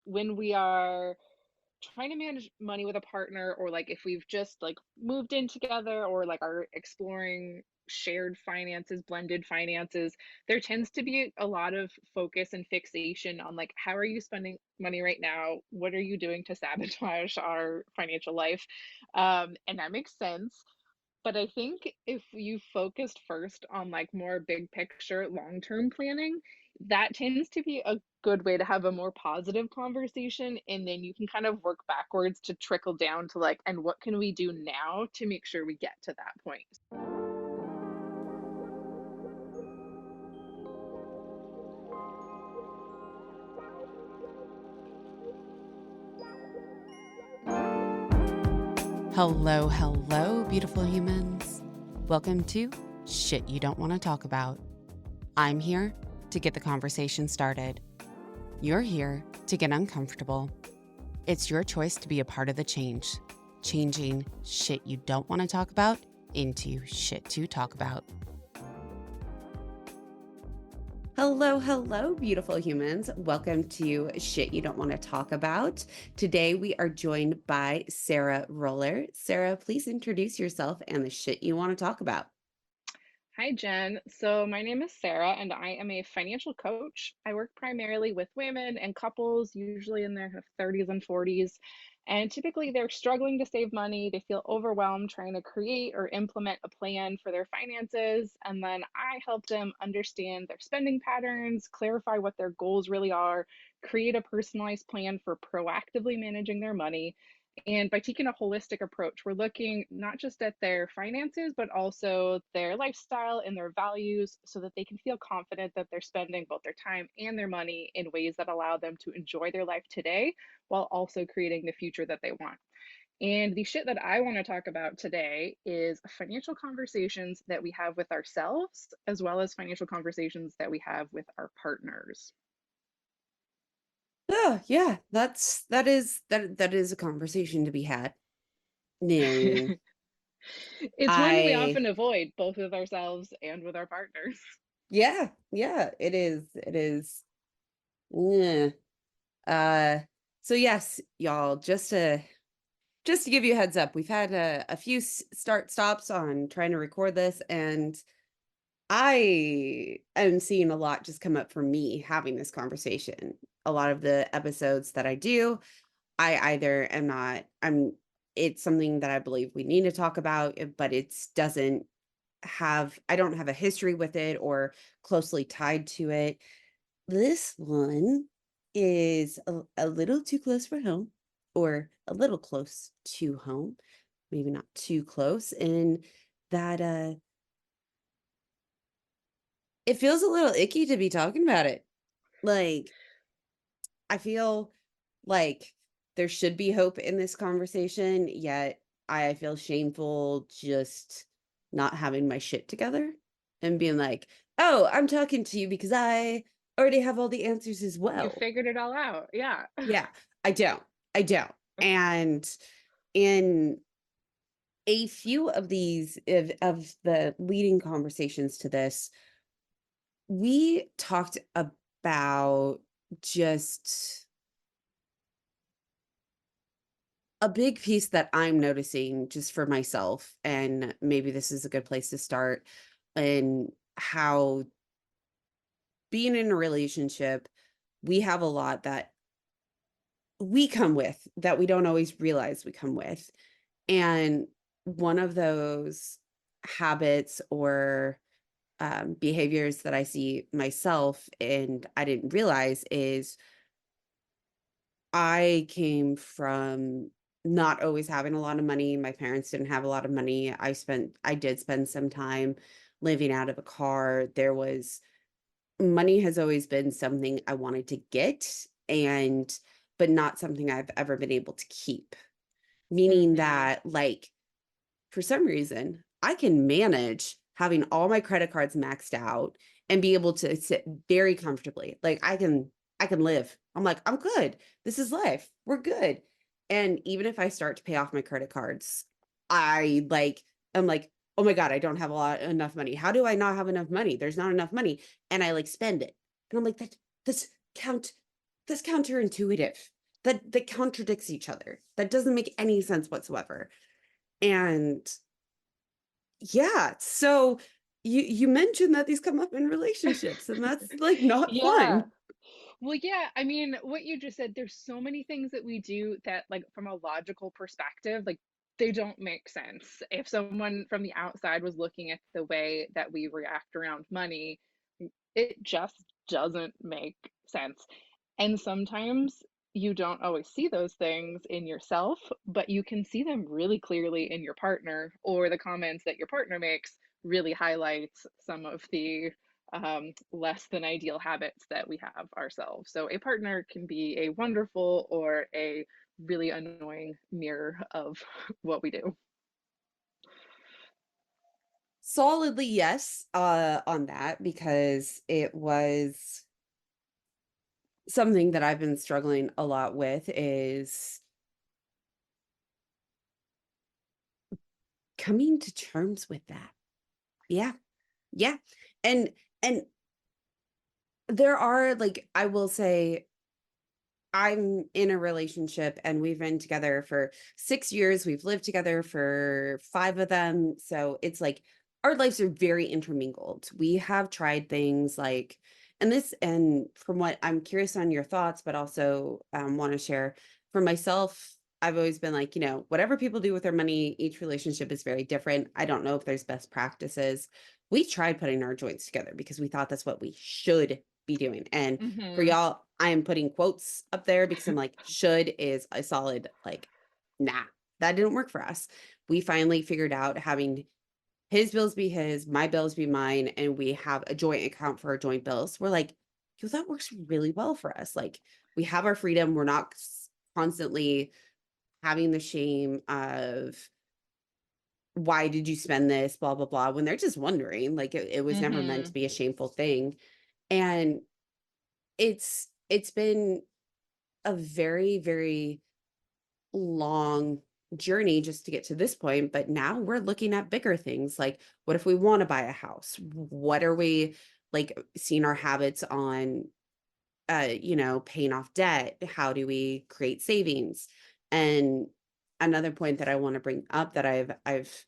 when we are trying to manage money with a partner, or like if we've just like moved in together, or like are exploring shared finances, blended finances, there tends to be a lot of focus and fixation on like how are you spending money right now? What are you doing to sabotage our financial life? And that makes sense. But I think if you focused first on like more big picture, long-term planning, that tends to be a good way to have a more positive conversation. And then you can kind of work backwards to trickle down to like, and what can we do now to make sure we get to that point? Hello, hello, beautiful humans. Welcome to Shit You Don't Want to Talk About. I'm here to get the conversation started. You're here to get uncomfortable. It's your choice to be a part of the change, changing shit you don't want to talk about into shit to talk about. Hello, hello, beautiful humans. Welcome to Shit You Don't Want to Talk About. Today we are joined by Sarah Roller. Sarah, please introduce yourself and the shit you want to talk about. Hi, Jen. So, my name is Sarah, and I am a financial coach. I work primarily with women and couples, usually in their kind of 30s and 40s. And typically, they're struggling to save money. They feel overwhelmed trying to create or implement a plan for their finances. And then I help them understand their spending patterns, clarify what their goals really are, create a personalized plan for proactively managing their money. And by taking a holistic approach, we're looking not just at their finances, but also their lifestyle and their values so that they can feel confident that they're spending both their time and their money in ways that allow them to enjoy their life today while also creating the future that they want. And the shit that I want to talk about today is financial conversations that we have with ourselves, as well as financial conversations that we have with our partners. Oh, yeah, that is a conversation to be had. And It's one we I often avoid, both with ourselves and with our partners. yeah, it is. It is. Yeah. Uh so yes, y'all, just to give you a heads up, we've had a few start stops on trying to record this, and I am seeing a lot just come up for me having this conversation. A lot of the episodes that I do, I either am not, it's something that I believe we need to talk about, but it's doesn't I don't have a history with it or closely tied to it. This one is a little too close for home, or a little close to home, maybe not too close, and that it feels a little icky to be talking about it. Like, I feel like there should be hope in this conversation, yet I feel shameful just not having my shit together and being like, "Oh, I'm talking to you because I already have all the answers as You well." figured it all out. Yeah. Yeah, I don't. I don't. And in a few of these of the leading conversations to this, we talked about just a big piece that I'm noticing just for myself, and maybe this is a good place to start, and how being in a relationship, we have a lot that we come with that we don't always realize we come with. And one of those habits or behaviors that I see myself and I didn't realize is I came from not always having a lot of money. My parents didn't have a lot of money. I did spend some time living out of a car. Money has always been something I wanted to get, but not something I've ever been able to keep. Meaning Mhm. that, like, for some reason, I can manage having all my credit cards maxed out and be able to sit very comfortably. Like, I can live. I'm like, "I'm good. This is life. We're good." And even if I start to pay off my credit cards, I'm like, "Oh my God, I don't have enough money. How do I not have enough money? There's not enough money." And I like spend it. And I'm like, that's count that's counterintuitive. that contradicts each other. That doesn't make any sense whatsoever. And yeah, so you mentioned that these come up in relationships, and that's like not Yeah. fun. Well, yeah, I mean, what you just said, there's so many things that we do that, like, from a logical perspective, like, they don't make sense. If someone from the outside was looking at the way that we react around money, it just doesn't make sense. And sometimes you don't always see those things in yourself, but you can see them really clearly in your partner, or the comments that your partner makes really highlights some of the less than ideal habits that we have ourselves. So a partner can be a wonderful or a really annoying mirror of what we do. Solidly yes, on that, because it was something that I've been struggling a lot with is coming to terms with that. Yeah. Yeah. And and there are, like, I will say, I'm in a relationship and we've been together for 6 years. We've lived together for 5 of them. So it's like our lives are very intermingled. We have tried things like, and from what I'm curious on your thoughts, but also want to share for myself, I've always been like, whatever people do with their money, each relationship is very different. I don't know if there's best practices. We tried putting our joints together because we thought that's what we should be doing. And for Hmm. y'all, I am putting quotes up there because I'm like, should is a solid, like, nah, that didn't work for us. We finally figured out having his bills be his, my bills be mine, and we have a joint account for our joint bills. We're like, yo, that works really well for us. Like, we have our freedom. We're not constantly having the shame of why did you spend this, blah, blah, blah, when they're just wondering. Like, it was never meant to Hmm. be a shameful thing. And it's been a very, very long journey just to get to this point, but now we're looking at bigger things, like, what if we wanna buy a house? What are we, like, seeing our habits on, paying off debt? How do we create savings? And another point that I wanna bring up that I've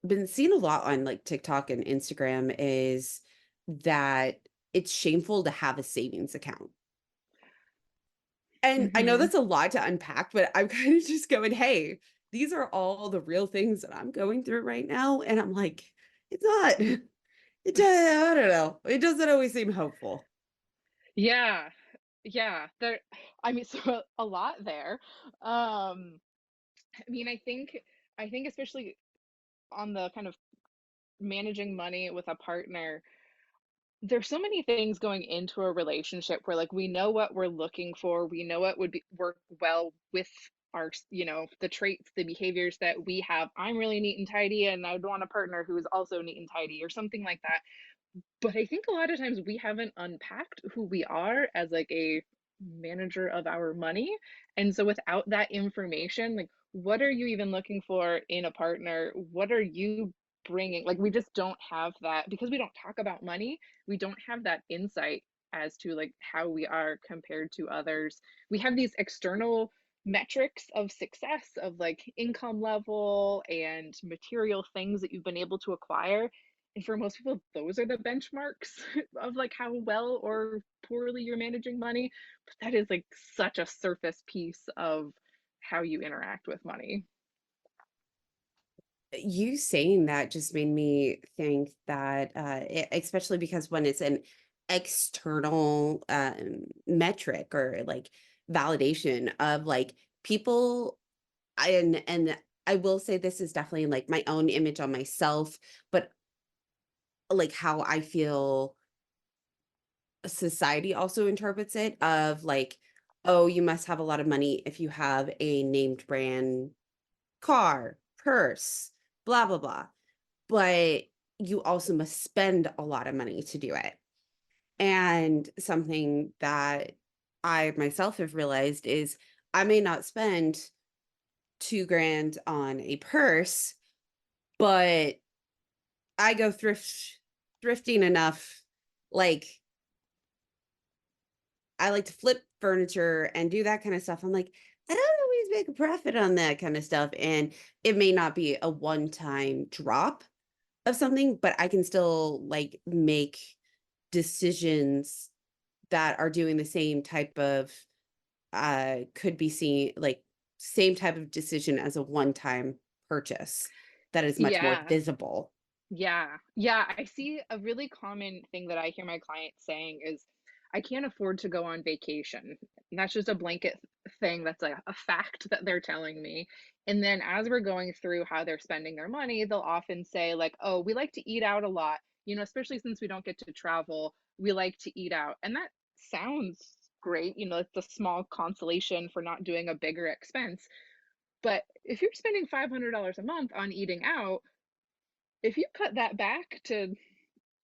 been seeing a lot on, like, TikTok and Instagram is that it's shameful to have a savings account. And I know Hmm. that's a lot to unpack, but I'm kind of just going, "Hey, these are all the real things that I'm going through right now," and I'm like, "It's not I don't know. It doesn't always seem hopeful." Yeah. Yeah. There, I mean, so a lot there. I mean, I think especially on the kind of managing money with a partner, there's so many things going into a relationship where, like, we know what we're looking for, we know what would be work well with the traits, the behaviors that we have. I'm really neat and tidy, and I'd want a partner who is also neat and tidy, or something like that. But I think a lot of times we haven't unpacked who we are as, like, a manager of our money. And so without that information, like, what are you even looking for in a partner? What are you bringing? Like, we just don't have that because we don't talk about money. We don't have that insight as to, like, how we are compared to others. We have these external metrics of success, of like income level and material things that you've been able to acquire, and for most people, those are the benchmarks of, like, how well or poorly you're managing money. But that is, like, such a surface piece of how you interact with money. You saying that just made me think that, especially because when it's an external, metric or, like, validation of, like, people, and I will say this is definitely, like, my own image on myself, but, like, how I feel society also interprets it of, like, "Oh, you must have a lot of money if you have a named brand car, purse, blah, blah, blah." But you also must spend a lot of money to do it. And something that I myself have realized is I may not spend 2 grand on a purse, but I go thrifting enough, like, I like to flip furniture and do that kind of stuff. I'm like, I don't always make a profit on that kind of stuff. And it may not be a one-time drop of something, but I can still like make decisions that are doing the same type of could be seen like same type of decision as a one-time purchase that is much more Yeah. visible. Yeah. Yeah, I see a really common thing that I hear my clients saying is, "I can't afford to go on vacation." And that's just a blanket thing that's a fact that they're telling me. And then as we're going through how they're spending their money, they'll often say like, "Oh, we like to eat out a lot. You know, especially since we don't get to travel, we like to eat out." And that sounds great. You know, it's a small consolation for not doing a bigger expense. But if you're spending $500 a month on eating out, if you cut that back to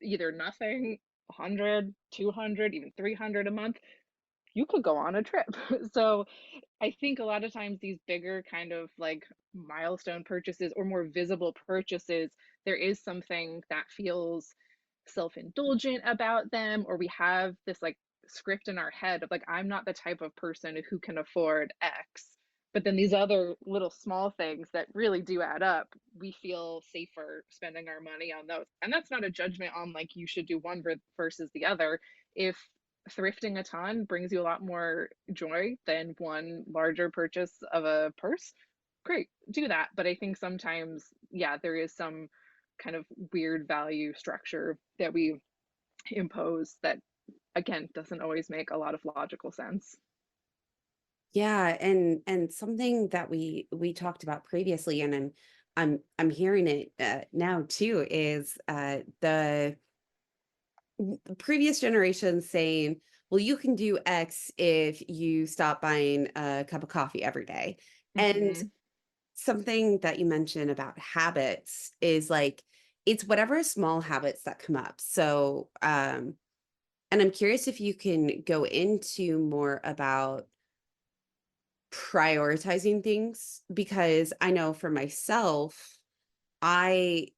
either nothing, 100, 200, even 300 a month, you could go on a trip. So I think a lot of times these bigger kind of like milestone purchases or more visible purchases, there is something that feels self-indulgent about them, or we have this like script in our head of like, I'm not the type of person who can afford X. But then these other little small things that really do add up, we feel safer spending our money on those. And that's not a judgment on like you should do one versus the other. If thrifting a ton brings you a lot more joy than one larger purchase of a purse, great, do that. But I think sometimes, yeah, there is some kind of weird value structure that we impose that, again, doesn't always make a lot of logical sense. Yeah, and something that we talked about previously, and I'm hearing it now too, is the previous generation saying, "Well, you can do X if you stop buying a cup of coffee every day." And Hmm. something that you mentioned about habits is like it's whatever small habits that come up. So, and I'm curious if you can go into more about prioritizing things because I know for myself, I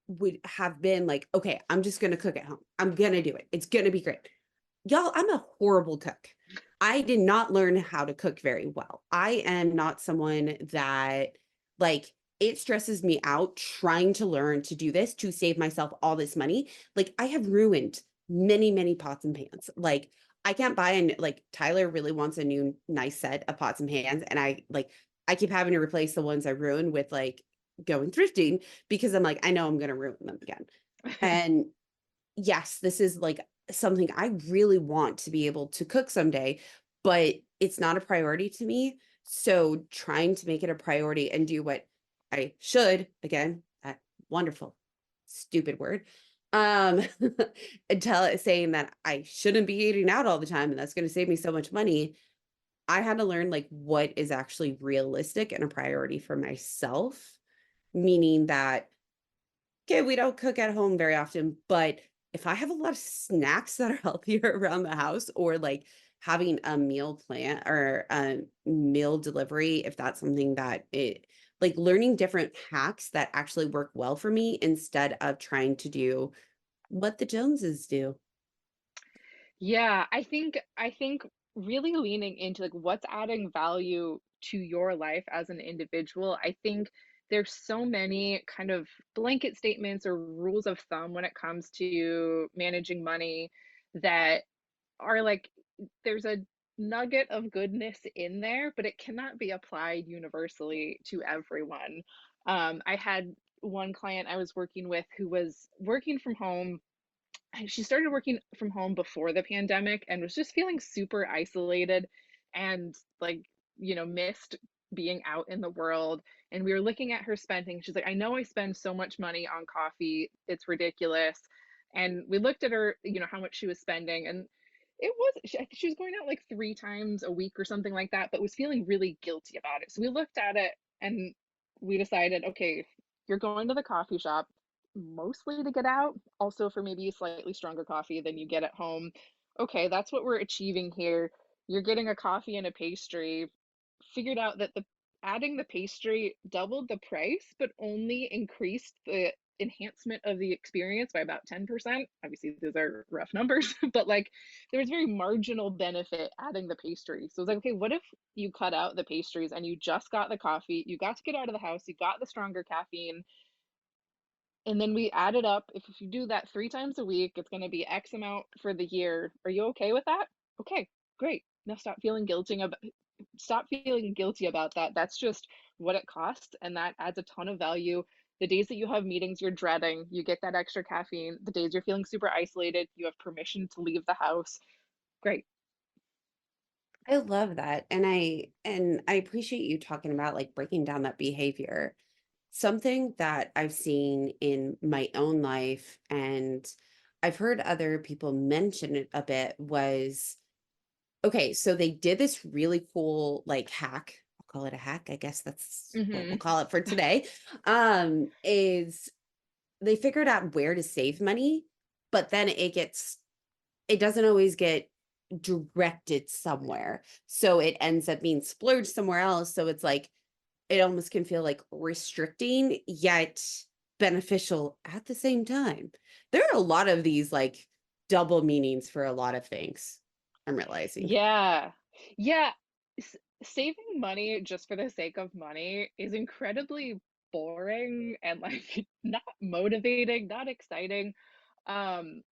would have been like, okay, I'm just going to cook at home. I'm going to do it. It's going to be great. Y'all, I'm a horrible cook. I did not learn how to cook very well. I am not someone that like it stresses me out trying to learn to do this to save myself all this money. Like I have ruined many, many pots and pans. Like I can't buy an like Tyler really wants a new nice set of pots and pans and I keep having to replace the ones I ruined with like going thrifting because I'm like I know I'm going to ruin them again. And yes, this is like something I really want to be able to cook someday, but it's not a priority to me. So trying to make it a priority and do what I should, again, that wonderful, stupid word. Um, and tell it saying that I shouldn't be eating out all the time and that's going to save me so much money. I had to learn like what is actually realistic and a priority for myself, meaning that okay, we don't cook at home very often, but if I have a lot of snacks that are healthier around the house or like having a meal plan or a meal delivery, if that's something that it like learning different hacks that actually work well for me instead of trying to do what the Joneses do. Yeah, I think really leaning into like what's adding value to your life as an individual. I think there's so many kind of blanket statements or rules of thumb when it comes to managing money that are like there's a nugget of goodness in there, but it cannot be applied universally to everyone. I had one client I was working with who was working from home. She started working from home before the pandemic and was just feeling super isolated and like, missed being out in the world. And we were looking at her spending. She's like, I know I spend so much money on coffee. It's ridiculous. And we looked at her, how much she was spending. And it was, she was going out like 3 times a week or something like that, but was feeling really guilty about it. So we looked at it and we decided, okay, you're going to the coffee shop mostly to get out, also for maybe a slightly stronger coffee than you get at home. Okay, that's what we're achieving here. You're getting a coffee and a pastry. Figured out that the adding the pastry doubled the price, but only increased the enhancement of the experience by about 10%. Obviously, those are rough numbers, but like there was very marginal benefit adding the pastry. So I was like, okay, what if you cut out the pastries and you just got the coffee, you got to get out of the house, you got the stronger caffeine, and then we add it up. If you do that 3 times a week, it's gonna be X amount for the year. Are you okay with that? Okay, great. Now stop feeling guilty about that. That's just what it costs, and that adds a ton of value. The days that you have meetings you're dreading, you get that extra caffeine. The days you're feeling super isolated, you have permission to leave the house. Great. I love that. And I appreciate you talking about like breaking down that behavior. Something that I've seen in my own life and I've heard other people mention it a bit was okay, so they did this really cool like hack. I'll call it a hack. I guess that's what we'll Mhm. call it for today. Is they figured out where to save money, but then it doesn't always get directed somewhere. So it ends up being splurged somewhere else. So it's like it almost can feel like restricting yet beneficial at the same time. There are a lot of these like double meanings for a lot of things. I'm realizing. Yeah. Yeah. S Saving money just for the sake of money is incredibly boring and, like, not motivating, not exciting. Um,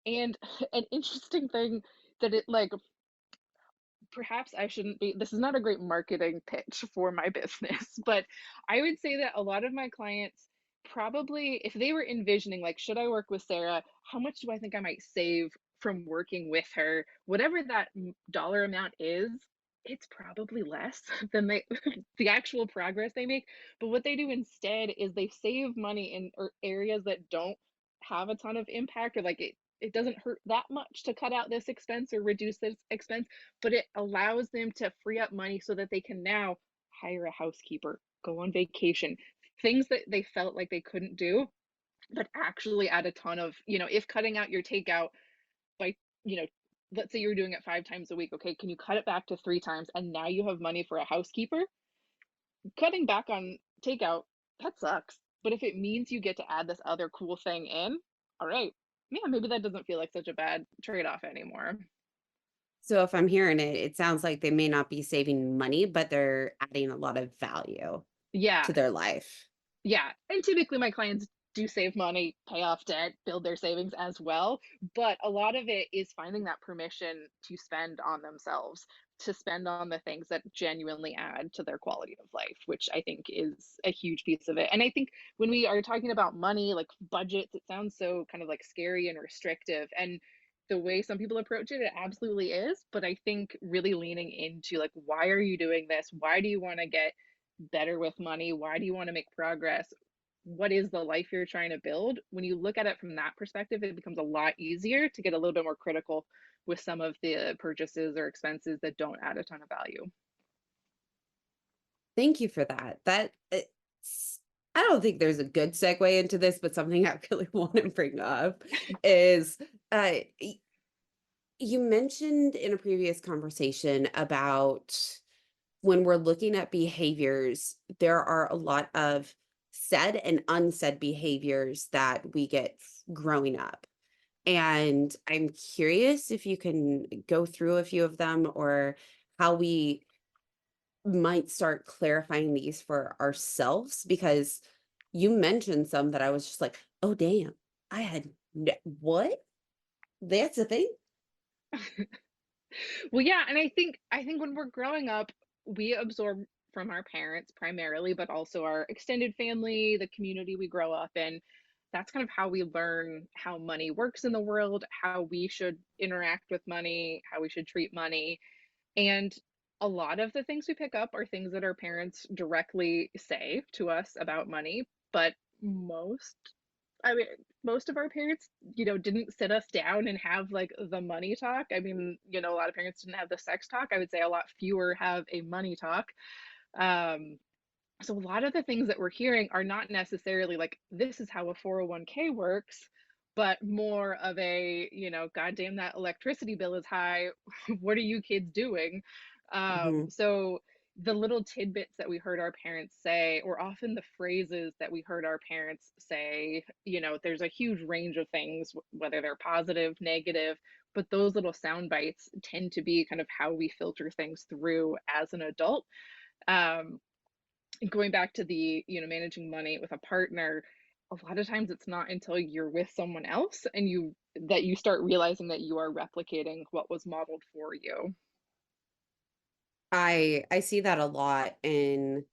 and an interesting thing that it, like, perhaps I shouldn't be this is not a great marketing pitch for my business, but I would say that a lot of my clients probably, if they were envisioning, like, should I work with Sarah? How much do I think I might save from working with her? Whatever that dollar amount is, it's probably less than the actual progress they make. But what they do instead is they save money in areas that don't have a ton of impact, or like it doesn't hurt that much to cut out this expense or reduce this expense, but it allows them to free up money so that they can now hire a housekeeper, go on vacation, things that they felt like they couldn't do, but actually add a ton of, if cutting out your takeout by, you know, let's say you're doing it 5 times a week, okay, can you cut it back to 3 times and now you have money for a housekeeper? Cutting back on takeout, that sucks. But if it means you get to add this other cool thing in, all right. Yeah, maybe that doesn't feel like such a bad trade off anymore. So if I'm hearing it, it sounds like they may not be saving money, but they're adding a lot of value Yeah. to their life. Yeah, and typically my clients do save money, pay off debt, build their savings as well, but a lot of it is finding that permission to spend on themselves, to spend on the things that genuinely add to their quality of life, which I think is a huge piece of it. And I think when we are talking about money, like budgets, it sounds so kind of like scary and restrictive. And the way some people approach it, it absolutely is. But I think really leaning into like, why are you doing this? Why do you want to get better with money? Why do you want to make progress? What is the life you're trying to build? When you look at it from that perspective, it becomes a lot easier to get a little bit more critical with some of the purchases or expenses that don't add a ton of value. Thank you for that. I don't think there's a good segue into this, but something I really want to bring up is you mentioned in a previous conversation about when we're looking at behaviors, there are a lot of said and unsaid behaviors that we get growing up. And I'm curious if you can go through a few of them or how we might start clarifying these for ourselves because you mentioned some that I was just like, oh, damn, what? That's a thing? Well, yeah, and I think when we're growing up, we absorb from our parents primarily, but also our extended family, the community we grow up in. That's kind of how we learn how money works in the world, how we should interact with money, how we should treat money. And a lot of the things we pick up are things that our parents directly say to us about money, but most I mean, most of our parents, didn't sit us down and have like the money talk. I mean, a lot of parents didn't have the sex talk. I would say a lot fewer have a money talk. Um, so a lot of the things that we're hearing are not necessarily like this is how a 401k works, but more of a, goddamn that electricity bill is high. What are you kids doing? Mhm. So the little tidbits that we heard our parents say, or often the phrases that we heard our parents say, there's a huge range of things, whether they're positive, negative, but those little sound bites tend to be kind of how we filter things through as an adult. Um, Going back to the, managing money with a partner, a lot of times it's not until you're with someone else and you start realizing that you are replicating what was modeled for you. I see that a lot in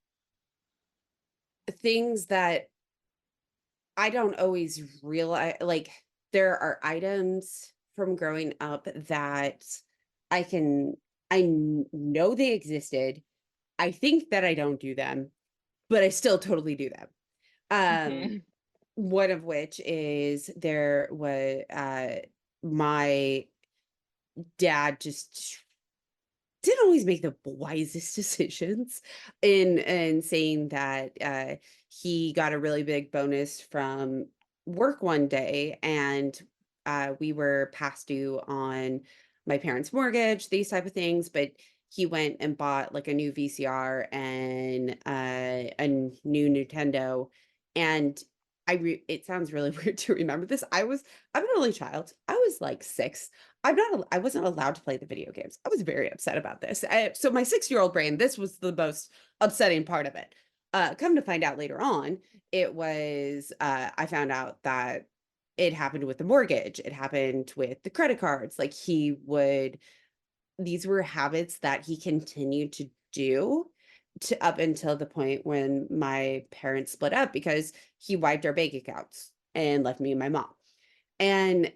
things that I don't always realize, like, there are items from growing up that I can know they existed. I think that I don't do them, but I still totally do them. Um, Mhm. one of which is there was my dad just didn't always make the wisest decisions in saying that he got a really big bonus from work one day, and we were past due on my parents' mortgage, these type of things, but he went and bought like a new VCR and new Nintendo. And it sounds really weird to remember this. I'm an only child. I was like 6. I wasn't allowed to play the video games. I was very upset about this. So my 6-year-old brain, this was the most upsetting part of it. Come to find out later on, I found out that it happened with the mortgage. It happened with the credit cards. Like these were habits that he continued to do to up until the point when my parents split up because he wiped our bank accounts and left me and my mom. And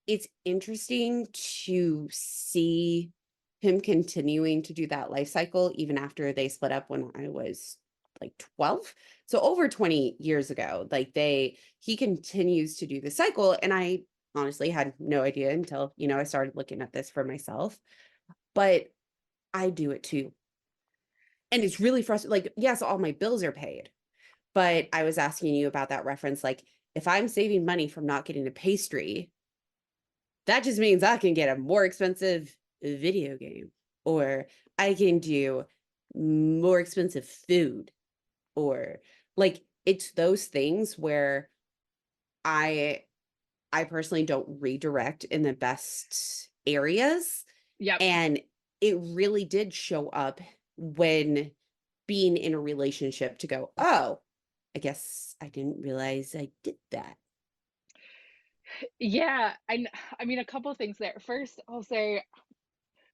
it's interesting to see him continuing to do that life cycle even after they split up when I was like 12. So over 20 years ago, he continues to do the cycle. And I honestly had no idea until, I started looking at this for myself. But I do it too. And it's really frustrating. Like, yes, all my bills are paid. But I was asking you about that reference. Like, if I'm saving money from not getting a pastry, that just means I can get a more expensive video game, or I can do more expensive food, or like it's those things where I I personally don't redirect in the best areas. Yep. And it really did show up when being in a relationship to go, oh, I guess I didn't realize I did that. Yeah, I mean, a couple of things there. First, I'll say,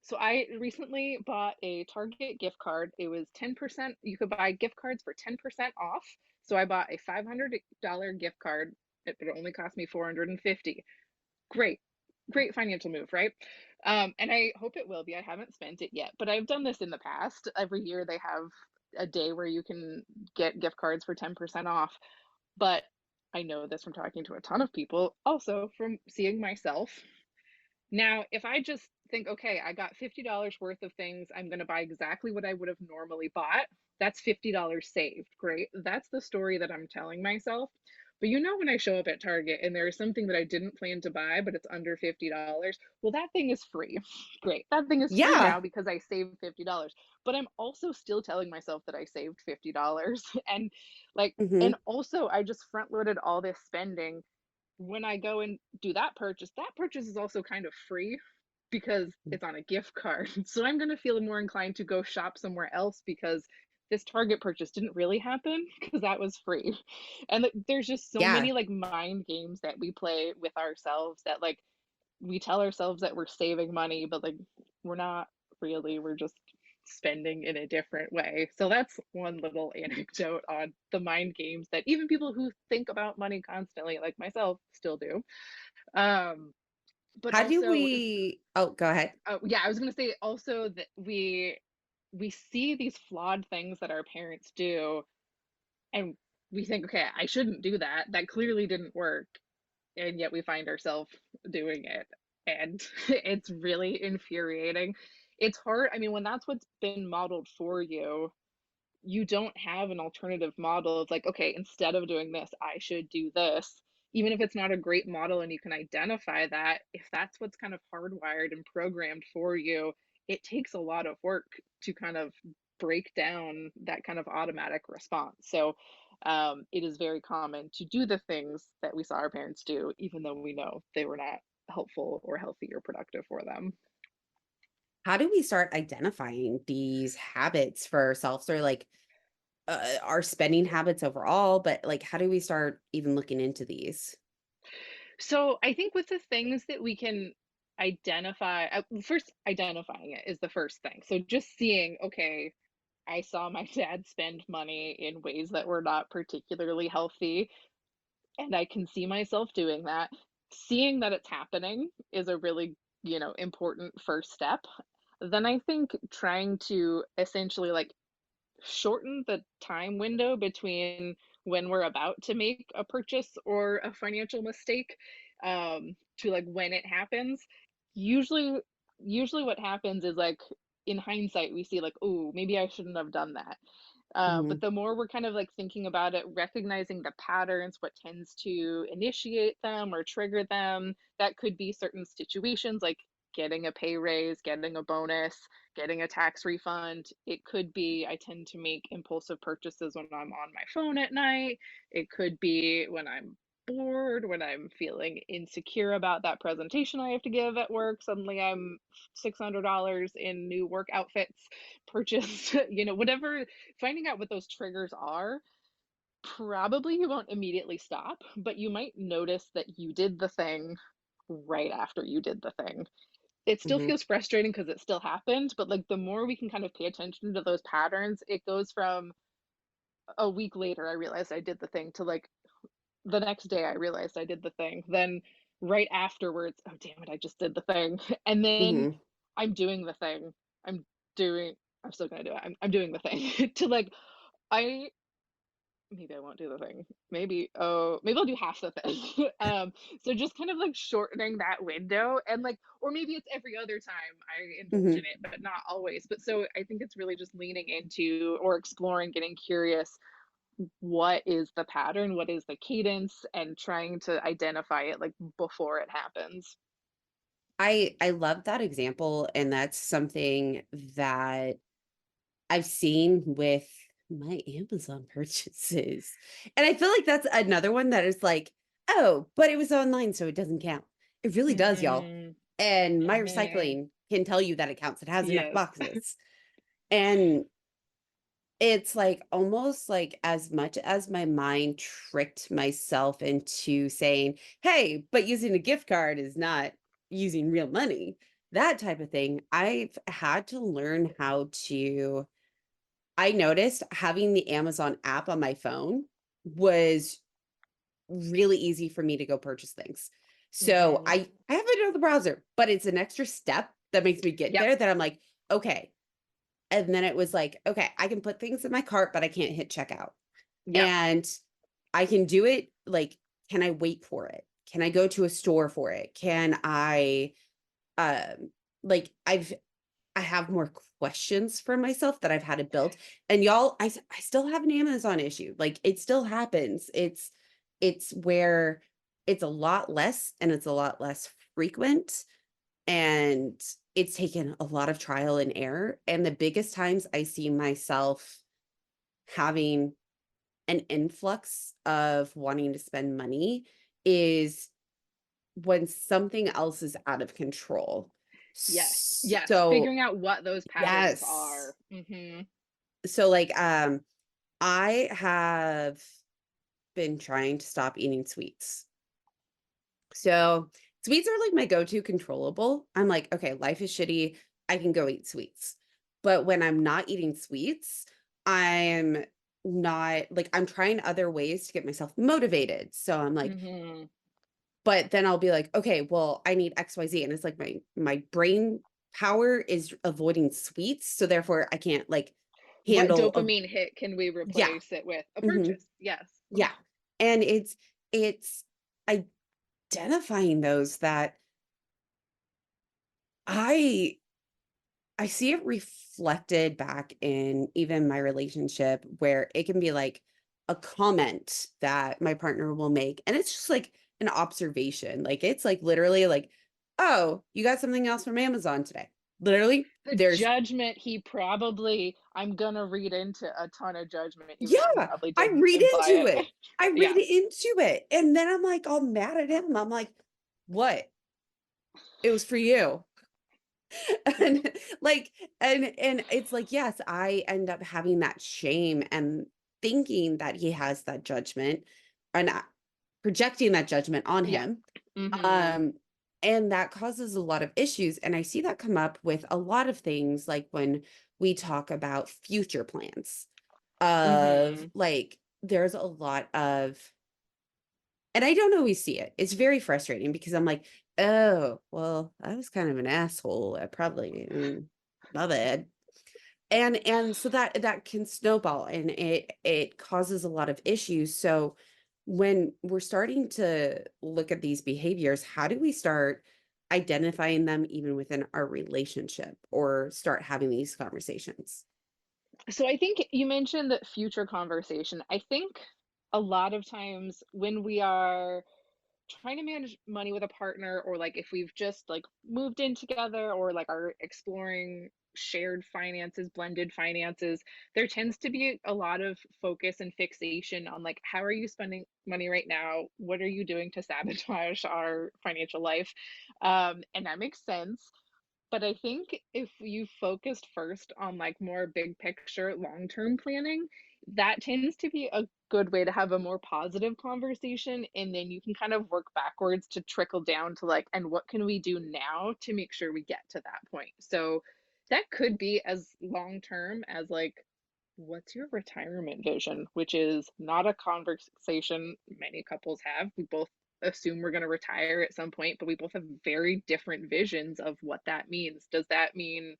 so I recently bought a Target gift card. It was 10%. You could buy gift cards for 10% off. So I bought a $500 gift card. It only cost me 450. Great. Great financial move, right? And I hope it will be. I haven't spent it yet, but I've done this in the past. Every year they have a day where you can get gift cards for 10% off. But I know this from talking to a ton of people, also from seeing myself. Now, if I just think, okay, I got $50 worth of things, I'm going to buy exactly what I would have normally bought, that's $50 saved. Great. That's the story that I'm telling myself. But when I show up at Target and there is something that I didn't plan to buy, but it's under $50, well, that thing is free. Great. That thing is free now Yeah. because I saved $50. But I'm also still telling myself that I saved $50. And Hmm. also I just front loaded all this spending. When I go and do that purchase is also kind of free because it's on a gift card. So I'm going to feel more inclined to go shop somewhere else because this Target purchase didn't really happen because that was free. And there's just so Yeah. many like mind games that we play with ourselves that like we tell ourselves that we're saving money, but like we're not really. We're just spending in a different way. So that's one little anecdote on the mind games that even people who think about money constantly, like myself, still do. Um, but How do also, we Oh, go ahead. yeah, I was going to say also that we see these flawed things that our parents do, and we think, okay, I shouldn't do that. That clearly didn't work, and yet we find ourselves doing it, and it's really infuriating. It's hard. I mean, when that's what's been modeled for you, you don't have an alternative model of like, okay, instead of doing this, I should do this. Even if it's not a great model and you can identify that, if that's what's kind of hardwired and programmed for you, it takes a lot of work to kind of break down that kind of automatic response. So it is very common to do the things that we saw our parents do, even though we know they were not helpful or healthy or productive for them. How do we start identifying these habits for ourselves or like our spending habits overall? But like, how do we start even looking into these? So I think with the things that we can identify, first identifying it is the first thing. So just seeing, okay, I saw my dad spend money in ways that were not particularly healthy, and I can see myself doing that. Seeing that it's happening is a really, important first step. Then I think trying to essentially like shorten the time window between when we're about to make a purchase or a financial mistake, to like when it happens. Usually usually what happens is like in hindsight we see like, oh, maybe I shouldn't have done that. But Hmm. the more we're kind of like thinking about it, recognizing the patterns, what tends to initiate them or trigger them, that could be certain situations like getting a pay raise, getting a bonus, getting a tax refund. It could be I tend to make impulsive purchases when I'm on my phone at night. It could be when I'm bored, when I'm feeling insecure about that presentation I have to give at work. Suddenly I'm $600 in new work outfits purchased, whatever. Finding out what those triggers are, probably you won't immediately stop, but you might notice that you did the thing right after you did the thing. It still Hmm. feels frustrating because it still happened, but like the more we can kind of pay attention to those patterns, it goes from a week later I realized I did the thing to like the next day I realized I did the thing. Then right afterwards, oh damn it, I just did the thing. And then Hmm. I'm doing the thing. I'm doing I'm still gonna do it. I'm doing the thing to like I maybe I won't do the thing. Maybe I'll do half the thing. So just kind of like shortening that window and like, or maybe it's every other time I indulge in Hmm. it, but not always. But so I think it's really just leaning into or exploring, getting curious. What is the pattern? What is the cadence? And trying to identify it like before it happens. I love that example, and that's something that I've seen with my Amazon purchases. And I feel like that's another one that is like, oh, but it was online, so it doesn't count. It really does, y'all. Mm-hmm. And my Mm-hmm. recycling can tell you that it counts. It has enough Yes. boxes. And it's like almost like as much as my mind tricked myself into saying, hey, but using a gift card is not using real money, that type of thing, I've had to learn how to. I noticed having the Amazon app on my phone was really easy for me to go purchase things. So Mm-hmm. I have it in the browser, but it's an extra step that makes me get Yep. there that I'm like, okay. And then it was like, okay, I can put things in my cart, but I can't hit checkout. Yep. And I can do it like, can I wait for it? Can I go to a store for it? Can I um like I have more questions for myself that I've had to build. And y'all, I still have an Amazon issue. Like it still happens. It's where it's a lot less and it's a lot less frequent and it's taken a lot of trial and error. And the biggest times I see myself having an influx of wanting to spend money is when something else is out of control. Yes. Yes. So, Figuring out what those patterns yes. are. Mm-hmm. So like I have been trying to stop eating sweets. So sweets are like my go-to controllable. I'm like, okay, life is shitty. I can go eat sweets. But when I'm not eating sweets, I'm not like I'm trying other ways to get myself motivated. So I'm like, Mm-hmm. but then I'll be like, okay, well, I need XYZ. And it's like my brain power is avoiding sweets. So therefore I can't like What handle a dopamine hit can we yeah. replace it with? A Mhm. purchase. Yes. Yeah. And it's identifying those that I I see it reflected back in even my relationship where it can be like a comment that my partner will make and it's just like an observation. Like it's like literally like, "Oh, you got something else from Amazon today." Literally, The there's judgment he probably I'm gonna read into a ton of judgment even though he yeah, probably I didn't read imply into it. it. I read Yeah. into it, and then I'm, like, all mad at him. I'm like, "What? It was for you." And, like and it's like, yes, I end up having that shame and thinking that he has that judgment and, projecting that judgment on Yeah. him. Mhm. Um, and that causes a lot of issues, and I see that come up with a lot of things, like, when we talk about future plans of, Mhm. like, there's a lot of and I don't always see it. It's very frustrating because I'm like, "Oh, well, I was kind of an asshole. I probably my bad." And so that can snowball and it causes a lot of issues. So when we're starting to look at these behaviors, how do we start identifying them even within our relationship or start having these conversations? So I think you mentioned that future conversation. I think a lot of times when we are trying to manage money with a partner or like if we've just like moved in together or like are exploring shared finances, blended finances, there tends to be a lot of focus and fixation on like how are you spending money right now? What are you doing to sabotage our financial life? And that makes sense. But I think if you focused first on like more big picture, long-term planning, that tends to be a good way to have a more positive conversation. And then you can kind of work backwards to trickle down to like, and what can we do now to make sure we get to that point? So that could be as long term as like, what's your retirement vision? Which is not a conversation many couples have. We both assume we're going to retire at some point, but we both have very different visions of what that means. Does that mean,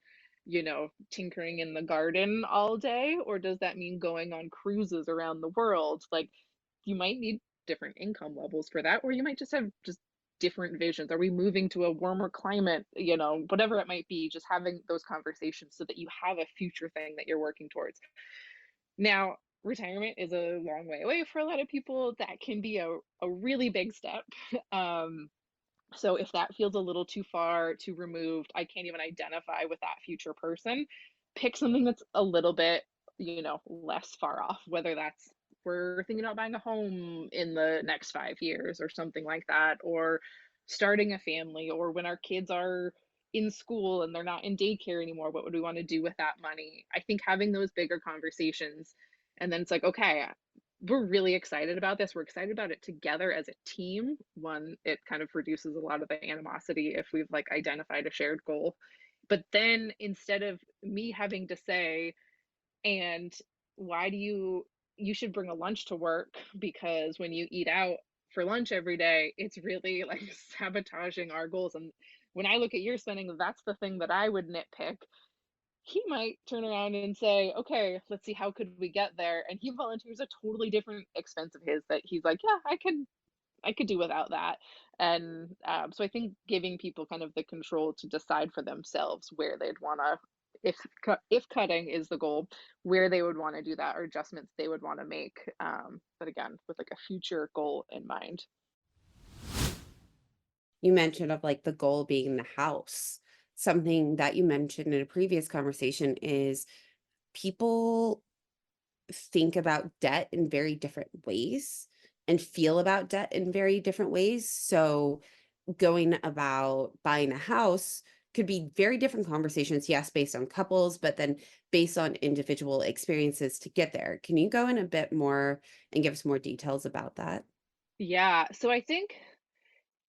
tinkering in the garden all day, or does that mean going on cruises around the world? Like, you might need different income levels for that, or you might just have just different visions. Are we moving to a warmer climate? Whatever it might be, just having those conversations so that you have a future thing that you're working towards. Now, retirement is a long way away for a lot of people. That can be a really big step. Um, so if that feels a little too far, too removed, I can't even identify with that future person. Pick something that's a little bit, less far off, whether that's we're thinking about buying a home in the next 5 years or something like that, or starting a family, or when our kids are in school and they're not in daycare anymore, what would we want to do with that money? I think having those bigger conversations, and then it's like, okay, we're really excited about this. We're excited about it together as a team. One, it kind of reduces a lot of the animosity if we've like identified a shared goal. But then instead of me having to say, and why do you should bring a lunch to work because when you eat out for lunch every day, it's really like sabotaging our goals. And when I look at your spending, that's the thing that I would nitpick. He might turn around and say, "Okay, let's see how could we get there?" And he volunteers a totally different expense of his that he's like, "Yeah, I could do without that." And so I think giving people kind of the control to decide for themselves where they'd want to, if cutting is the goal, where they would want to do that or adjustments they would want to make. But again, with like a future goal in mind. You mentioned of like the goal being the house. Something that you mentioned in a previous conversation is people think about debt in very different ways and feel about debt in very different ways. So going about buying a house could be very different conversations, yes, based on couples, but then based on individual experiences to get there. Can you go in a bit more and give us more details about that? Yeah, so I think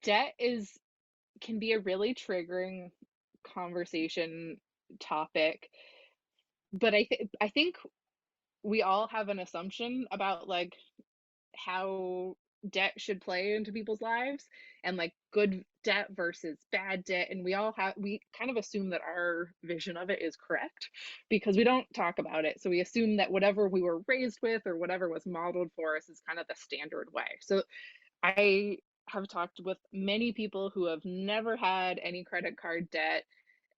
debt is can be a really triggering conversation topic, but I think we all have an assumption about like how debt should play into people's lives and like good debt versus bad debt, and we kind of assume that our vision of it is correct because we don't talk about it, so we assume that whatever we were raised with or whatever was modeled for us is kind of the standard way. So I have talked with many people who have never had any credit card debt,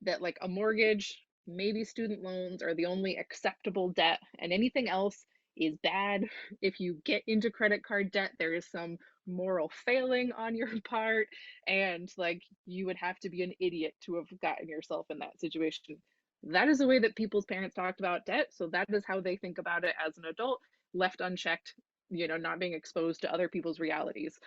that like a mortgage, maybe student loans are the only acceptable debt, and anything else is bad. If you get into credit card debt, there is some moral failing on your part, and like you would have to be an idiot to have gotten yourself in that situation. That is the way that people's parents talked about debt, so that is how they think about it as an adult, left unchecked, not being exposed to other people's realities.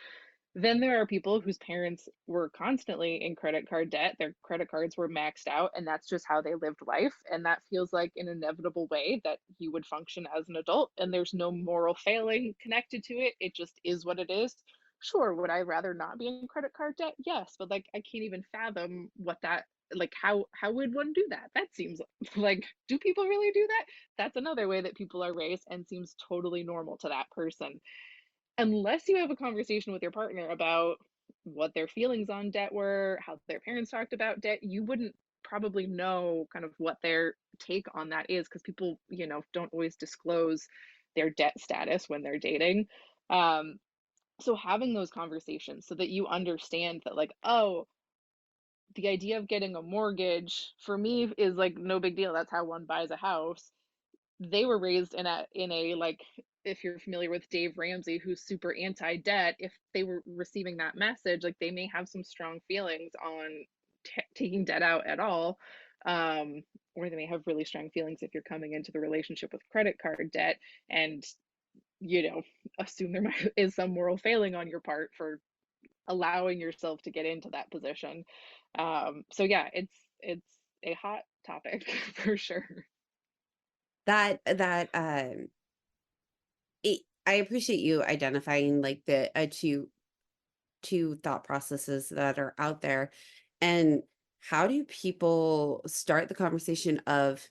Then there are people whose parents were constantly in credit card debt. Their credit cards were maxed out, and that's just how they lived life. And that feels like an inevitable way that you would function as an adult. And there's no moral failing connected to it. It just is what it is. Sure, would I rather not be in credit card debt? Yes, but like I can't even fathom what that, like how would one do that? That seems like, do people really do that? That's another way that people are raised and seems totally normal to that person, unless you have a conversation with your partner about what their feelings on debt were, how their parents talked about debt, you wouldn't probably know kind of what their take on that is, because people, don't always disclose their debt status when they're dating. Um, so having those conversations so that you understand that, like, oh, the idea of getting a mortgage for me is like no big deal. That's how one buys a house. They were raised in a like, if you're familiar with Dave Ramsey, who's super anti-debt, if they were receiving that message, like they may have some strong feelings on taking debt out at all. Um, or they may have really strong feelings if you're coming into the relationship with credit card debt, and you know assume there might is some moral failing on your part for allowing yourself to get into that position. So yeah, it's a hot topic for sure. I appreciate you identifying like the two thought processes that are out there. And how do people start the conversation of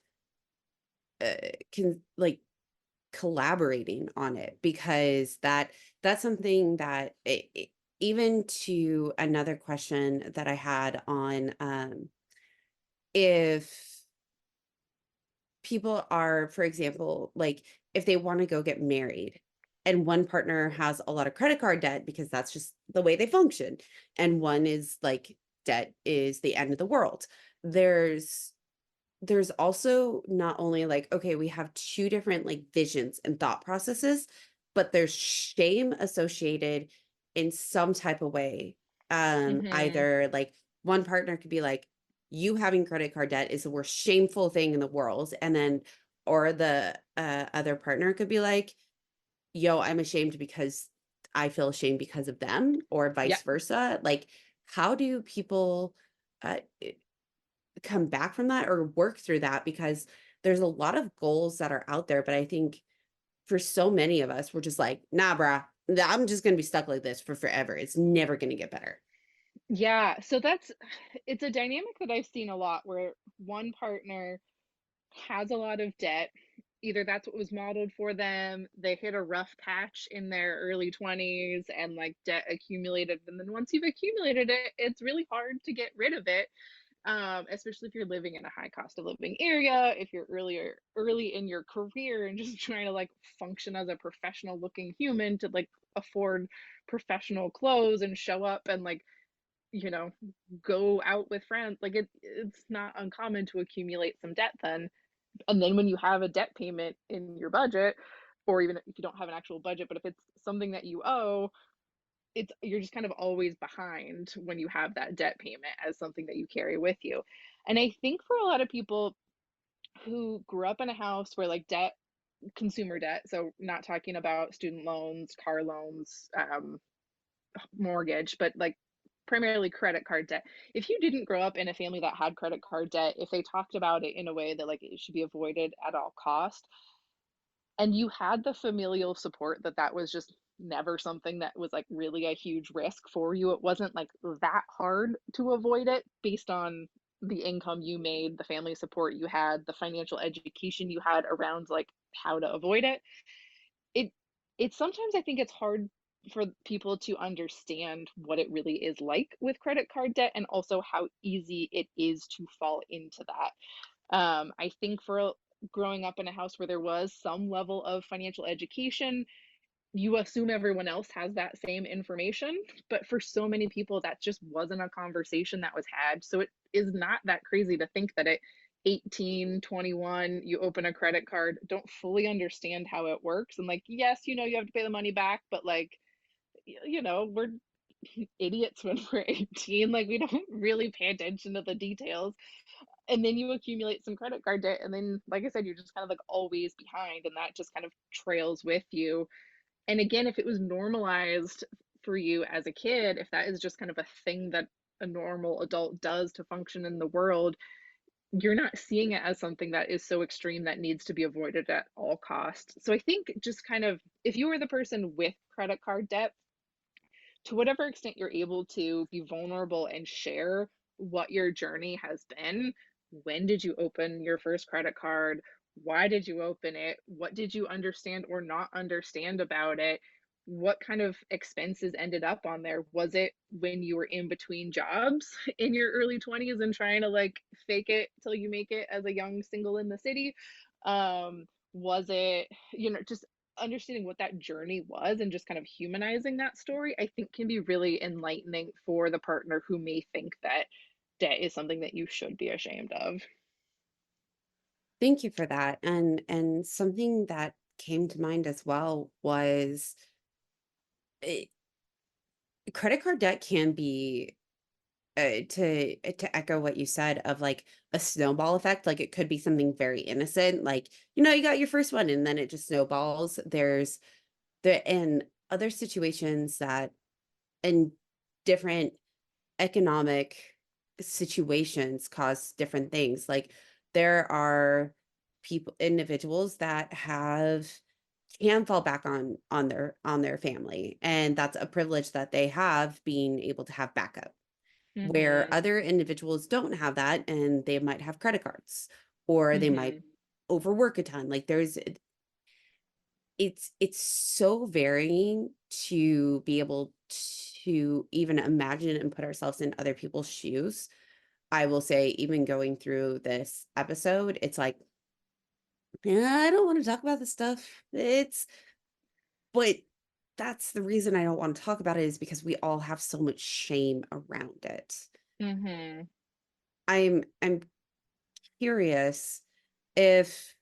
uh, can like collaborating on it? Because that's something that even to another question that I had on if people are, for example, like if they want to go get married and one partner has a lot of credit card debt because that's just the way they function, and one is like debt is the end of the world. There's there's also not only like, okay, we have two different like visions and thought processes, but there's shame associated in some type of way. Hmm. Either like one partner could be like, you having credit card debt is the worst shameful thing in the world. And then, or the other partner could be like, yo, I'm ashamed because I feel ashamed because of them, or Yeah. vice versa. Like, how do people uh, come back from that or work through that? Because there's a lot of goals that are out there, but I think for so many of us, we're just like, nah, brah, I'm just going to be stuck like this for forever. It's never going to get better. Yeah, so that's it's a dynamic that I've seen a lot where one partner has a lot of debt. Either that's what was modeled for them, they hit a rough patch in their early 20s and like debt accumulated. And then once you've accumulated it, it's really hard to get rid of it, especially if you're living in a high cost of living area, if you're early in your career and just trying to like function as a professional looking human to like afford professional clothes and show up and like you know, go out with friends. Like it's not uncommon to accumulate some debt then. And then when you have a debt payment in your budget, or even if you don't have an actual budget, but if it's something that you owe, it's you're just kind of always behind when you have that debt payment as something that you carry with you. And I think for a lot of people who grew up in a house where like debt, consumer debt, so not talking about student loans, car loans, mortgage, but like primarily credit card debt. If you didn't grow up in a family that had credit card debt, if they talked about it in a way that like it should be avoided at all cost, and you had the familial support that that was just never something that was like really a huge risk for you, it wasn't like that hard to avoid it based on the income you made, the family support you had, the financial education you had around like how to avoid it. It it's sometimes I think it's hard for people to understand what it really is like with credit card debt and also how easy it is to fall into that. I think for growing up in a house where there was some level of financial education, you assume everyone else has that same information, but for so many people that just wasn't a conversation that was had. So it is not that crazy to think that it 18, 21, you open a credit card, don't fully understand how it works. And like, yes, you have to pay the money back, but like, we're idiots when we're 18. Like, we don't really pay attention to the details. And then you accumulate some credit card debt. And then, like I said, you're just kind of like always behind. And that just kind of trails with you. And again, if it was normalized for you as a kid, if that is just kind of a thing that a normal adult does to function in the world, you're not seeing it as something that is so extreme that needs to be avoided at all costs. So I think just kind of if you were the person with credit card debt, to whatever extent you're able to be vulnerable and share what your journey has been. When did you open your first credit card? Why did you open it? What did you understand or not understand about it? What kind of expenses ended up on there? Was it when you were in between jobs in your early 20s and trying to like fake it till you make it as a young single in the city? Was it, just understanding what that journey was and just kind of humanizing that story, I think can be really enlightening for the partner who may think that debt is something that you should be ashamed of. Thank you for that. And something that came to mind as well was eh, credit card debt can be to echo what you said of like a snowball effect. Like it could be something very innocent, like you got your first one and then it just snowballs. There's there in other situations that in different economic situations cause different things. Like there are individuals that have can fall back on their family, and that's a privilege that they have, being able to have backup, where Mhm. other individuals don't have that and they might have credit cards or they might Mhm. overwork a ton. Like it's so varying to be able to even imagine and put ourselves in other people's shoes. I will say, even going through this episode, it's like, "Yeah, I don't want to talk about this stuff. But that's the reason I don't want to talk about it, is because we all have so much shame around it. Mhm. I'm curious if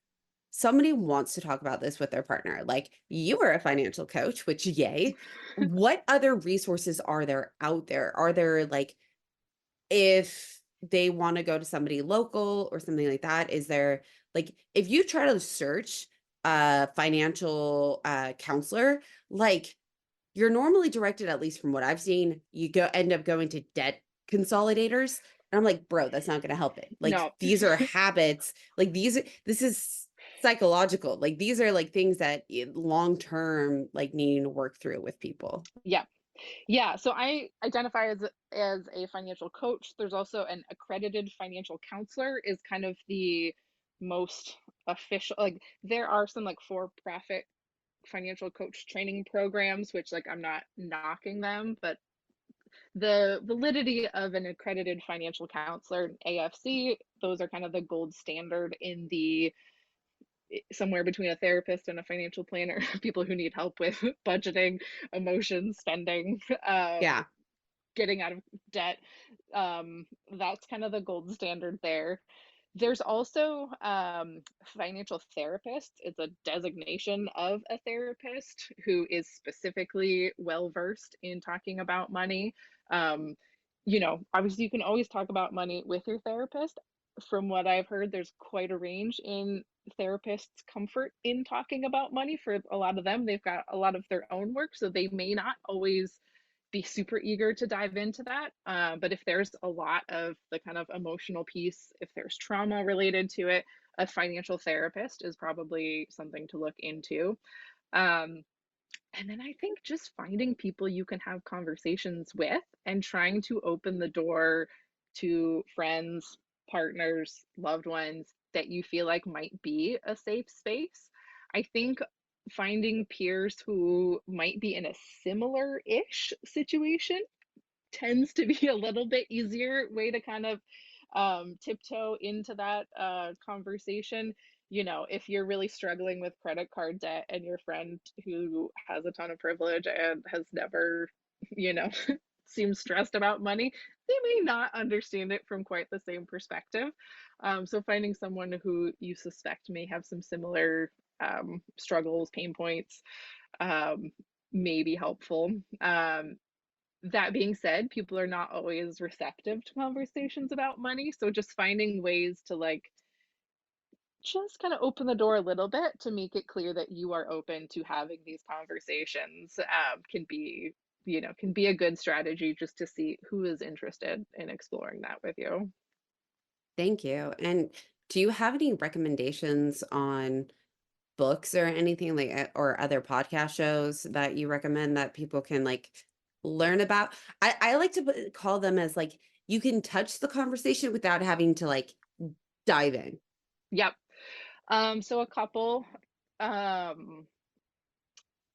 somebody wants to talk about this with their partner, like you are a financial coach, which yay. What other resources are there out there? Are there like, if they want to go to somebody local or something like that, is there like, if you try to search a financial counselor, like you're normally directed, at least from what I've seen, you go end up going to debt consolidators. And I'm like, bro, that's not gonna help it. Like No. these are habits, like this is psychological. Like these are like things that long term, like needing to work through with people. Yeah. Yeah, so I identify as a financial coach. There's also an accredited financial counselor is kind of the most official. Like there are some like for-profit financial coach training programs, which like I'm not knocking them, but the validity of an accredited financial counselor, AFC, those are kind of the gold standard in the somewhere between a therapist and a financial planner, people who need help with budgeting, emotions, spending, Yeah. getting out of debt. That's kind of the gold standard there. There's also financial therapists. It's a designation of a therapist who is specifically well versed in talking about money. Um, Obviously, you can always talk about money with your therapist. From what I've heard, there's quite a range in therapists' comfort in talking about money. For a lot of them, they've got a lot of their own work, so they may not always be super eager to dive into that. But if there's a lot of the kind of emotional piece, if there's trauma related to it, a financial therapist is probably something to look into. Um, and then I think just finding people you can have conversations with and trying to open the door to friends, partners, loved ones that you feel like might be a safe space. I think finding peers who might be in a similar ish situation tends to be a little bit easier way to kind of tiptoe into that conversation. If you're really struggling with credit card debt and your friend who has a ton of privilege and has never, you know, seems stressed about money, they may not understand it from quite the same perspective. So finding someone who you suspect may have some similar struggles, pain points, um, may be helpful. That being said, people are not always receptive to conversations about money. So just finding ways to like just kind of open the door a little bit to make it clear that you are open to having these conversations can be, can be a good strategy just to see who is interested in exploring that with you. Thank you. And do you have any recommendations on books or anything like or other podcast shows that you recommend that people can like learn about? I like to call them as like you can touch the conversation without having to like dive in. Yep. So a couple. Um,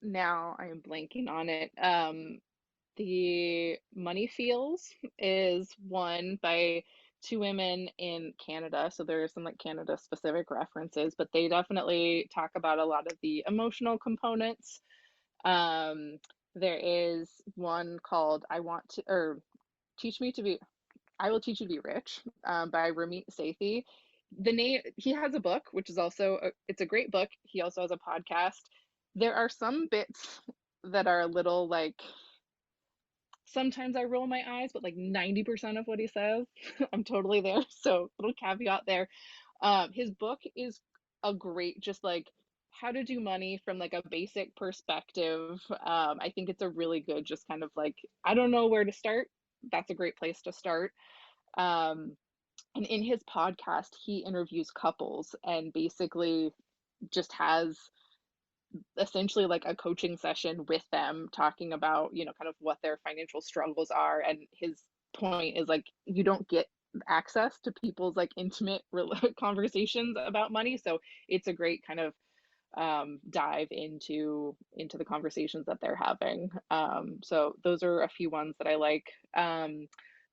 Now I am blanking on it. The Money Feels is one by two women in Canada. So there are some like Canada specific references, but they definitely talk about a lot of the emotional components. Um, there is one called I Want to, or Teach Me to Be, I Will Teach You to Be Rich, by Ramit Sethi. The name, he has a book, which is also, it's a great book. He also has a podcast. There are some bits that are a little like, sometimes I roll my eyes, but like 90% of what he says, I'm totally there. So, little caveat there. His book is a great, just like how to do money from like a basic perspective. I think it's a really good, just kind of like, I don't know where to start. That's a great place to start. Um, and in his podcast, he interviews couples and basically just has essentially like a coaching session with them talking about, kind of what their financial struggles are. And his point is like, you don't get access to people's like intimate conversations about money. So it's a great kind of dive into the conversations that they're having. So those are a few ones that I like.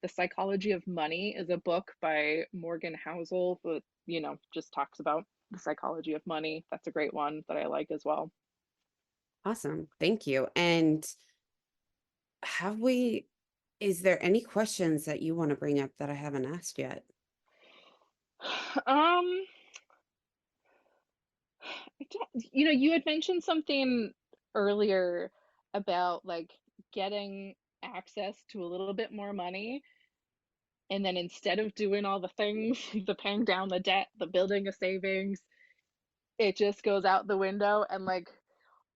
The Psychology of Money is a book by Morgan Housel that just talks about the psychology of money. That's a great one that I like as well. Awesome. Thank you. And have we, is there any questions that you want to bring up that I haven't asked yet? Um, I don't, you had mentioned something earlier about like getting access to a little bit more money. And then instead of doing all the things, the paying down the debt, the building a savings, it just goes out the window. And like,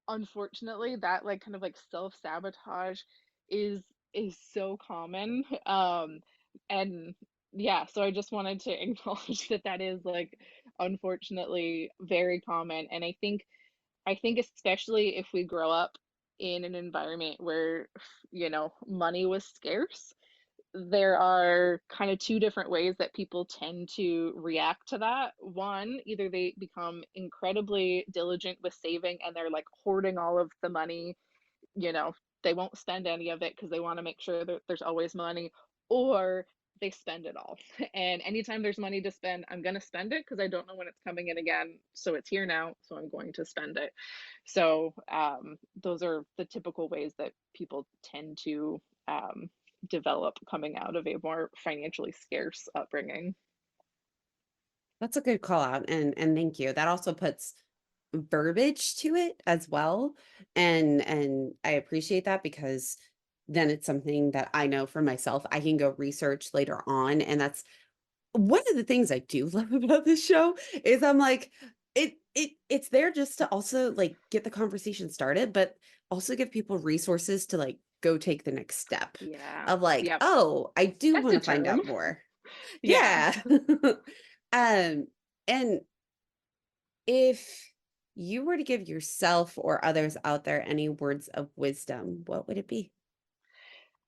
unfortunately, that like kind of like self-sabotage is so common. And yeah, so I just wanted to acknowledge that that is like unfortunately very common. And I think especially if we grow up in an environment where money was scarce, there are kind of two different ways that people tend to react to that. One, either they become incredibly diligent with saving and they're like hoarding all of the money, you know, they won't spend any of it because they want to make sure that there's always money, or they spend it all. And anytime there's money to spend, I'm going to spend it because I don't know when it's coming in again. So it's here now, so I'm going to spend it. So those are the typical ways that people tend to um, develop coming out of a more financially scarce upbringing. That's a good call out, and thank you. That also puts verbiage to it as well. And I appreciate that because then it's something that I know for myself. I can go research later on. And that's one of the things I do love about this show is I'm like, it's there just to also like get the conversation started, but also give people resources to like go take the next step Yeah. of like, Yep. oh, I do Test want a to find term. out more. Yeah. Yeah. um, and if you were to give yourself or others out there any words of wisdom, what would it be?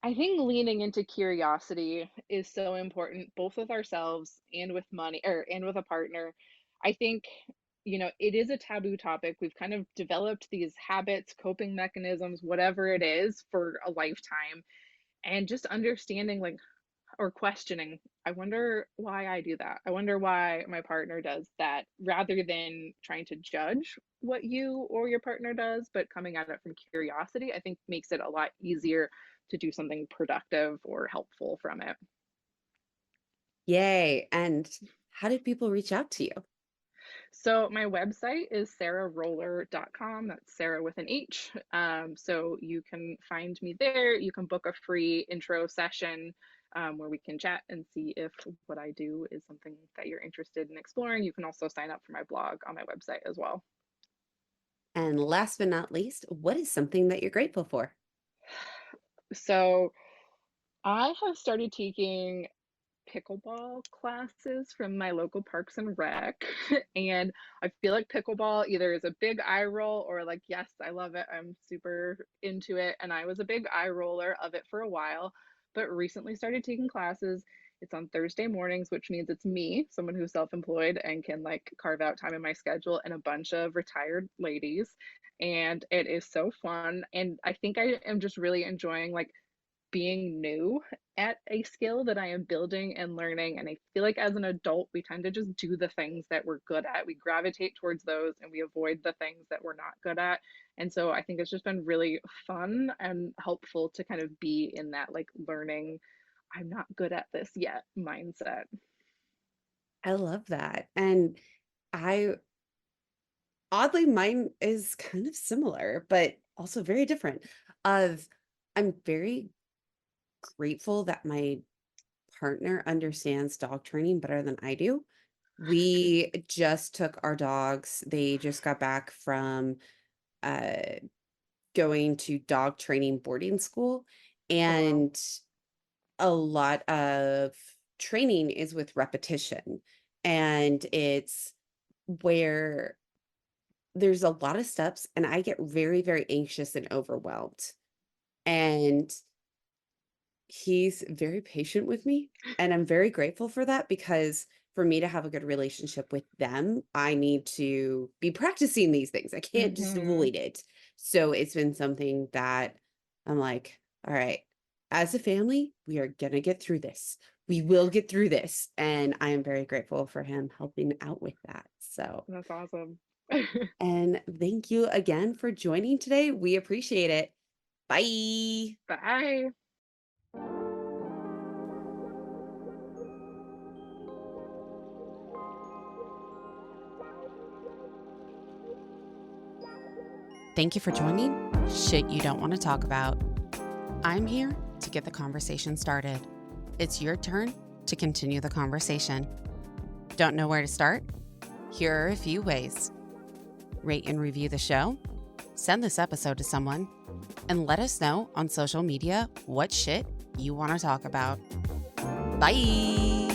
I think leaning into curiosity is so important, both with ourselves and with money, or and with a partner. I think, it is a taboo topic. We've kind of developed these habits, coping mechanisms, whatever it is, for a lifetime. And just understanding, like, or questioning, I wonder why I do that. I wonder why my partner does that, rather than trying to judge what you or your partner does, but coming at it from curiosity, I think makes it a lot easier to do something productive or helpful from it. Yay. And how did people reach out to you? So my website is sarahroller.com. That's Sarah with an H. So you can find me there. You can book a free intro session where we can chat and see if what I do is something that you're interested in exploring. You can also sign up for my blog on my website as well. And last but not least, what is something that you're grateful for? So I have started taking pickleball classes from my local parks and rec. And I feel like pickleball either is a big eye roll or like, yes, I love it. I'm super into it. And I was a big eye roller of it for a while, but recently started taking classes. It's on Thursday mornings, which means it's me, someone who's self-employed and can like carve out time in my schedule, and a bunch of retired ladies. And it is so fun. And I think I am just really enjoying like being new at a skill that I am building and learning. And I feel like as an adult, we tend to just do the things that we're good at. We gravitate towards those and we avoid the things that we're not good at. And so I think it's just been really fun and helpful to kind of be in that like learning, I'm not good at this yet mindset. I love that. And I oddly, mine is kind of similar, but also very different. Of I'm very grateful that my partner understands dog training better than I do. We just took our dogs. They just got back from uh going to dog training boarding school, Oh, wow. and a lot of training is with repetition, and it's where there's a lot of steps and I get very, very anxious and overwhelmed. And he's very patient with me, and I'm very grateful for that because for me to have a good relationship with them, I need to be practicing these things. I can't just Mm-hmm. avoid it. So it's been something that I'm like, all right, as a family, we are going to get through this. We will get through this. And I am very grateful for him helping out with that. So, That's awesome. and thank you again for joining today. We appreciate it. Bye. Bye. Thank you for joining Shit You Don't Want to Talk About. I'm here to get the conversation started. It's your turn to continue the conversation. Don't know where to start? Here are a few ways. Rate and review the show, send this episode to someone, and let us know on social media what shit you want to talk about. Bye!